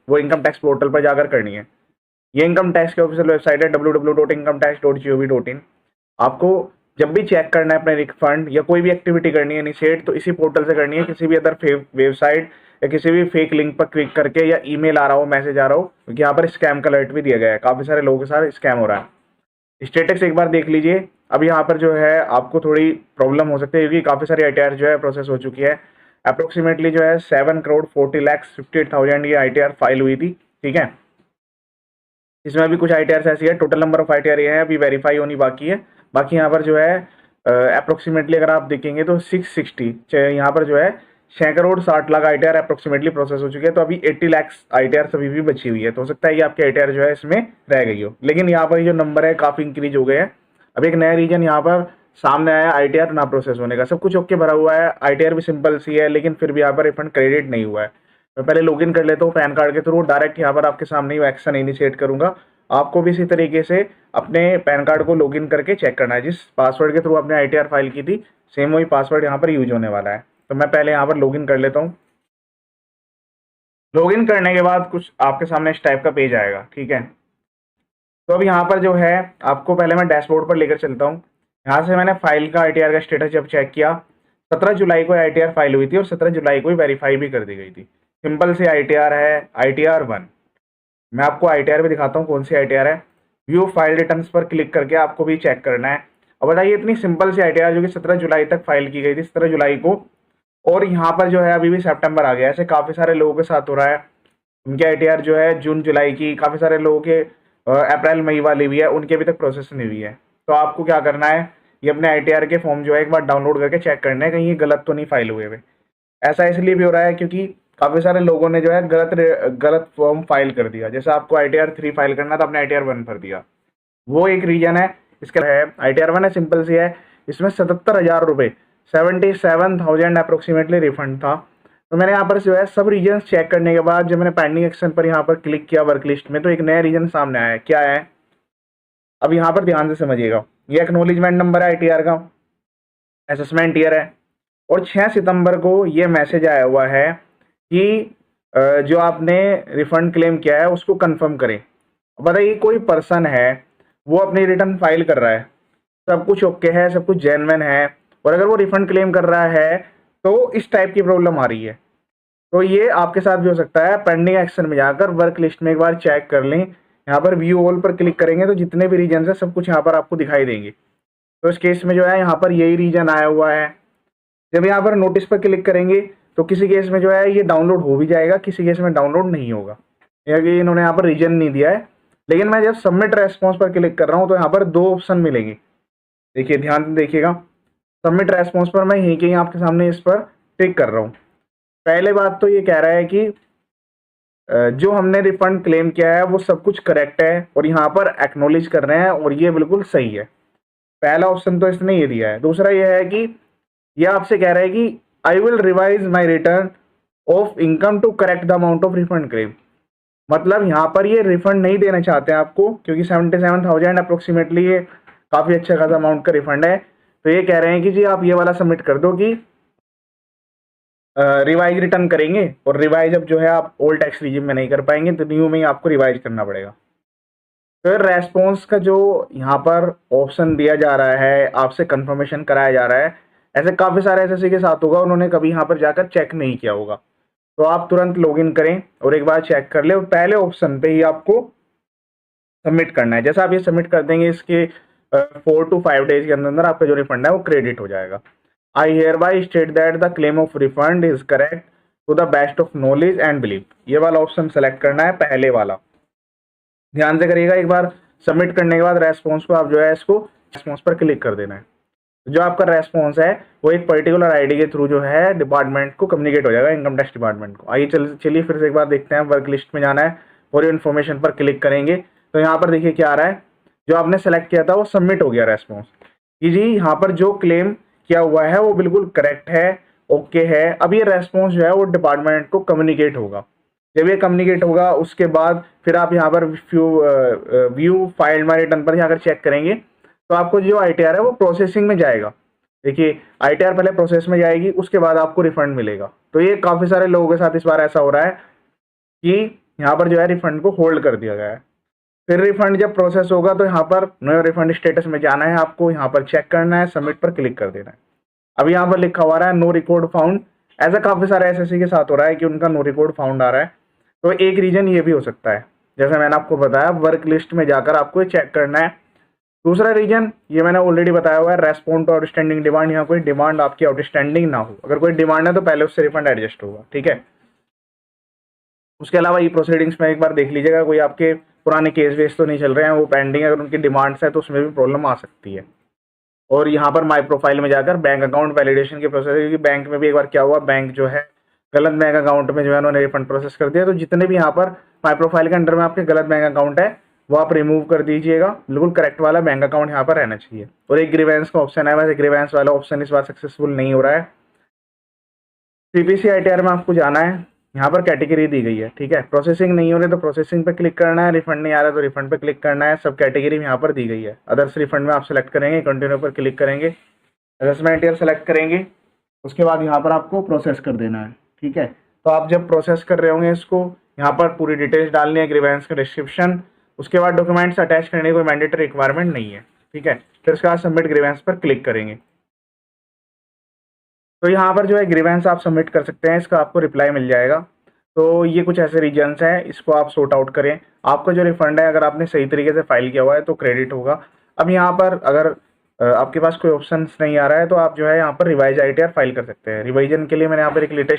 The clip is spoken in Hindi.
वो इनकम टैक्स पोर्टल पर जाकर करनी है। ये इनकम टैक्स की ऑफिशियल वेबसाइट है www.incometax.gov.in। आपको जब भी चेक करना है अपने रिफंड या कोई भी एक्टिविटी करनी है इनिशिएट, तो इसी पोर्टल से करनी है। किसी भी अदर वेबसाइट या किसी भी फेक लिंक पर क्लिक करके या ईमेल आ रहा हो, मैसेज आ रहा हो, क्योंकि यहाँ पर स्कैम का अलर्ट भी दिया गया है, काफ़ी सारे लोगों के साथ स्कैम हो रहा है। स्टेटस एक बार देख लीजिए। अब यहाँ पर जो है आपको थोड़ी प्रॉब्लम हो सकती है, क्योंकि काफ़ी सारी ITR जो है प्रोसेस हो चुकी है। अप्रोक्सीमेटली जो है 7,40,58,000 ये ITR फाइल हुई थी, ठीक है। इसमें अभी कुछ ITR ऐसी है, टोटल नंबर ऑफ ITR ये है, अभी वेरीफाई होनी बाकी है। बाकी यहाँ पर जो है अप्रोक्सीमेटली अगर आप देखेंगे तो 660 यहाँ पर जो है 6,60,00,000 ITR अप्रोक्सीमेटली प्रोसेस हो चुकी है। तो अभी 80 लाख ITR अभी भी बची हुई है। तो हो सकता है कि आपकी ITR जो है इसमें रह गई हो, लेकिन यहाँ पर जो नंबर है काफ़ी इंक्रीज हो गए हैं। अब एक नया रीजन यहाँ पर सामने आया ITR ना प्रोसेस होने का। सब कुछ ओके भरा हुआ है, ITR भी सिंपल सी है, लेकिन फिर भी यहाँ पर रिफंड क्रेडिट नहीं हुआ है। मैं पहले लॉगिन कर लेता हूँ पैन कार्ड के थ्रू, डायरेक्ट यहाँ पर आपके सामने ही एक्शन इनिशिएट करूंगा। आपको भी इसी तरीके से अपने पैन कार्ड को लॉगिन करके चेक करना है। जिस पासवर्ड के थ्रू आपने ITR फाइल की थी, सेम वही पासवर्ड यहाँ पर यूज होने वाला है। तो मैं पहले यहाँ पर लॉगिन कर लेता हूँ। लॉगिन करने के बाद कुछ आपके सामने इस टाइप का पेज आएगा, ठीक है। तो अब यहाँ पर जो है आपको पहले मैं डैशबोर्ड पर लेकर चलता हूँ। यहाँ से मैंने फाइल का ITR का स्टेटस जब चेक किया, 17 जुलाई को ITR फाइल हुई थी और 17 जुलाई को ही वेरीफाई भी कर दी गई थी। सिंपल सी ITR है, ITR 1। मैं आपको ITR भी दिखाता हूँ कौन सी ITR है। व्यू फाइल रिटर्न्स पर क्लिक करके आपको भी चेक करना है। और बताइए इतनी सिंपल सी ITR जो कि 17 जुलाई तक फाइल की गई थी, 17 जुलाई को, और यहाँ पर जो है अभी भी सितंबर आ गया। ऐसे काफ़ी सारे लोगों के साथ हो रहा है। उनकी ITR जो है जून जुलाई की, काफ़ी सारे लोगों के अप्रैल मई वाली भी है, उनकी अभी तक प्रोसेस नहीं हुई है। तो आपको क्या करना है, ये अपने ITR के फॉर्म जो है एक बार डाउनलोड करके चेक करना है कहीं ये गलत तो नहीं फाइल हुए हुए। ऐसा इसलिए भी हो रहा है क्योंकि काफ़ी सारे लोगों ने जो है गलत फॉर्म फाइल कर दिया। जैसे आपको ITR 3 फाइल करना था, आपने ITR 1 भर दिया, वो एक रीजन है। इसका है ITR 1 है, सिंपल सी है। इसमें 77,000 रुपये, 77,000 अप्रोक्सीमेटली रिफंड था। तो मैंने यहाँ पर जो है सब रीजन चेक करने के बाद जब मैंने पेंडिंग एक्शन पर यहाँ पर क्लिक किया वर्क लिस्ट में, तो एक नया रीजन सामने आया। क्या है, अब यहाँ पर ध्यान से समझिएगा। ये एक्नोलेजमेंट नंबर है ITR का, असेसमेंट ईयर है, और 6 सितंबर को ये मैसेज आया हुआ है कि जो आपने रिफंड क्लेम किया है उसको कंफर्म करें। बताइए कोई पर्सन है, वो अपनी रिटर्न फाइल कर रहा है, सब कुछ ओके है, सब कुछ जेन्युइन है, और अगर वो रिफंड क्लेम कर रहा है तो इस टाइप की प्रॉब्लम आ रही है। तो ये आपके साथ भी हो सकता है। पेंडिंग एक्शन में जाकर वर्क लिस्ट में एक बार चेक कर लें। यहाँ पर व्यू ऑल पर क्लिक करेंगे तो जितने भी रीजन है सब कुछ यहाँ पर आपको दिखाई देंगे। तो इस केस में जो है यहाँ पर यही रीजन आया हुआ है। जब यहाँ पर नोटिस पर क्लिक करेंगे तो किसी केस में जो है ये डाउनलोड हो भी जाएगा, किसी केस में डाउनलोड नहीं होगा, क्योंकि इन्होंने यहाँ पर रीजन नहीं दिया है। लेकिन मैं जब सबमिट रेस्पॉन्स पर क्लिक कर रहा हूँ तो यहाँ पर 2 ऑप्शन मिलेंगे। देखिए ध्यान से देखिएगा, सबमिट रेस्पॉन्स पर मैं यहीं कहीं आपके सामने इस पर टिक कर रहा हूँ। पहले बात तो ये कह रहा है कि जो हमने रिफंड क्लेम किया है वो सब कुछ करेक्ट है, और यहाँ पर एक्नोलेज कर रहे हैं और ये बिल्कुल सही है। पहला ऑप्शन तो इसने ये दिया है। दूसरा ये है कि ये आपसे कह रहा है कि I will revise my return of income to correct the amount of refund claim. मतलब यहाँ पर ये रिफंड नहीं देना चाहते हैं आपको, क्योंकि 77,000 अप्रोक्सीमेटली ये काफ़ी अच्छा खासा अमाउंट का रिफंड है। तो ये कह रहे हैं कि जी आप ये वाला सबमिट कर दो कि रिवाइज रिटर्न करेंगे, और रिवाइज अब जो है आप ओल्ड टैक्स रिजिम में नहीं कर पाएंगे, तो न्यू में ही आपको रिवाइज करना पड़ेगा। फिर रेस्पॉन्स का जो यहाँ पर ऑप्शन दिया जा रहा है, आपसे कंफर्मेशन कराया जा रहा है, ऐसे काफ़ी सारे SSC के साथ होगा, उन्होंने कभी यहाँ पर जाकर चेक नहीं किया होगा। तो आप तुरंत लॉगिन करें और एक बार चेक कर ले, और पहले ऑप्शन पे ही आपको सबमिट करना है। जैसा आप ये सबमिट कर देंगे, इसके 4 to 5 डेज के अंदर आपका जो रिफंड है वो क्रेडिट हो जाएगा। I hereby state that the claim of refund is correct to the best of knowledge and believe. ये वाला ऑप्शन सेलेक्ट करना है, पहले वाला। ध्यान से करिएगा। एक बार सबमिट करने के बाद रेस्पॉन्स को आप जो है इसको रेस्पॉन्स पर क्लिक कर देना है। जो आपका रेस्पॉन्स है वो एक पर्टिकुलर ID के थ्रू जो है डिपार्टमेंट को कम्युनिकेट हो जाएगा, इनकम टैक्स डिपार्टमेंट को। आइए चलिए फिर से एक बार देखते हैं। वर्क लिस्ट में जाना है और इन्फॉर्मेशन पर क्लिक करेंगे तो यहाँ पर देखिए क्या आ रहा है, जो आपने सेलेक्ट किया था वो सबमिट हो गया रेस्पॉन्स कि जी यहाँ पर जो क्लेम किया हुआ है वो बिल्कुल करेक्ट है, ओके है। अब ये रेस्पॉन्स जो है वो डिपार्टमेंट को कम्युनिकेट होगा। जब ये कम्युनिकेट होगा उसके बाद फिर आप यहाँ पर व्यू फाइल माई रिटर्न पर जाकर चेक करेंगे तो आपको जो ITR है वो प्रोसेसिंग में जाएगा। देखिए ITR पहले प्रोसेस में जाएगी, उसके बाद आपको रिफंड मिलेगा। तो ये काफ़ी सारे लोगों के साथ इस बार ऐसा हो रहा है कि यहाँ पर जो है रिफंड को होल्ड कर दिया गया है। फिर रिफंड जब प्रोसेस होगा तो यहाँ पर नो रिफंड स्टेटस में जाना है, आपको यहाँ पर चेक करना है, सबमिट पर क्लिक कर देना है। अब यहाँ पर लिखा हुआ रहा है नो रिकॉर्ड फाउंड। ऐसा काफी सारे एसएससी के साथ हो रहा है कि उनका नो रिकॉर्ड फाउंड आ रहा है। तो एक रीजन ये भी हो सकता है, जैसे मैंने आपको बताया, वर्क लिस्ट में जाकर आपको चेक करना है। दूसरा रीजन ये मैंने ऑलरेडी बताया हुआ है, रेस्पॉन्ड टू आउटस्टैंडिंग डिमांड। यहाँ कोई डिमांड आपकी आउटस्टैंडिंग ना हो, अगर कोई डिमांड है तो पहले उससे रिफंड एडजस्ट होगा, ठीक है। उसके अलावा ई प्रोसीडिंग्स में एक बार देख लीजिएगा, कोई आपके पुराने केस वेस तो नहीं चल रहे हैं, वो पेंडिंग, अगर उनकी डिमांड्स है तो उसमें भी प्रॉब्लम आ सकती है। और यहाँ पर माई प्रोफाइल में जाकर बैंक अकाउंट वैलिडेशन के प्रोसेस, क्योंकि बैंक में भी एक बार क्या हुआ, बैंक जो है गलत बैंक अकाउंट में जो है उन्होंने रिफंड प्रोसेस कर दिया। तो जितने भी यहाँ पर माई प्रोफाइल के अंडर में आपके गलत बैंक अकाउंट है वो आप रिमूव कर दीजिएगा, बिल्कुल करेक्ट वाला बैंक अकाउंट यहाँ पर रहना चाहिए। और एक ग्रीवेंस का ऑप्शन है, वैसे ग्रीवेंस वाला ऑप्शन इस बार सक्सेसफुल नहीं हो रहा है। सीपीसी आईटीआर में आपको जाना है, यहाँ पर कैटेगरी दी गई है, ठीक है। प्रोसेसिंग नहीं हो रही तो प्रोसेसिंग पे क्लिक करना है, रिफंड नहीं आ रहा तो रिफंड पे क्लिक करना है। सब कैटेगरी यहाँ पर दी गई है। अदर्स रिफंड में आप सेलेक्ट करेंगे, कंटिन्यू पर क्लिक करेंगे, असेसमेंट ईयर सेलेक्ट करेंगे, उसके बाद यहाँ पर आपको प्रोसेस कर देना है, ठीक है। तो आप जब प्रोसेस कर रहे होंगे इसको, यहाँ पर पूरी डिटेल्स डालनी है, ग्रीवेंस का डिस्क्रिप्शन, उसके बाद डॉक्यूमेंट्स अटैच करने की कोई मैंडेटरी रिक्वायरमेंट नहीं है, ठीक है। फिर उसके बाद सबमिट ग्रीवेंस पर क्लिक करेंगे। तो यहाँ पर जो है ग्रीवेंस आप सबमिट कर सकते हैं, इसका आपको रिप्लाई मिल जाएगा। तो ये कुछ ऐसे रीजन्स हैं, इसको आप सॉर्ट आउट करें। आपका जो रिफंड है अगर आपने सही तरीके से फाइल किया हुआ है तो क्रेडिट होगा। अब यहाँ पर अगर आपके पास कोई ऑप्शन नहीं आ रहा है तो आप जो है यहाँ पर रिवाइज आईटीआर फाइल कर सकते हैं। रिवाइजन के लिए मैंने यहाँ पर एक लेटेस्ट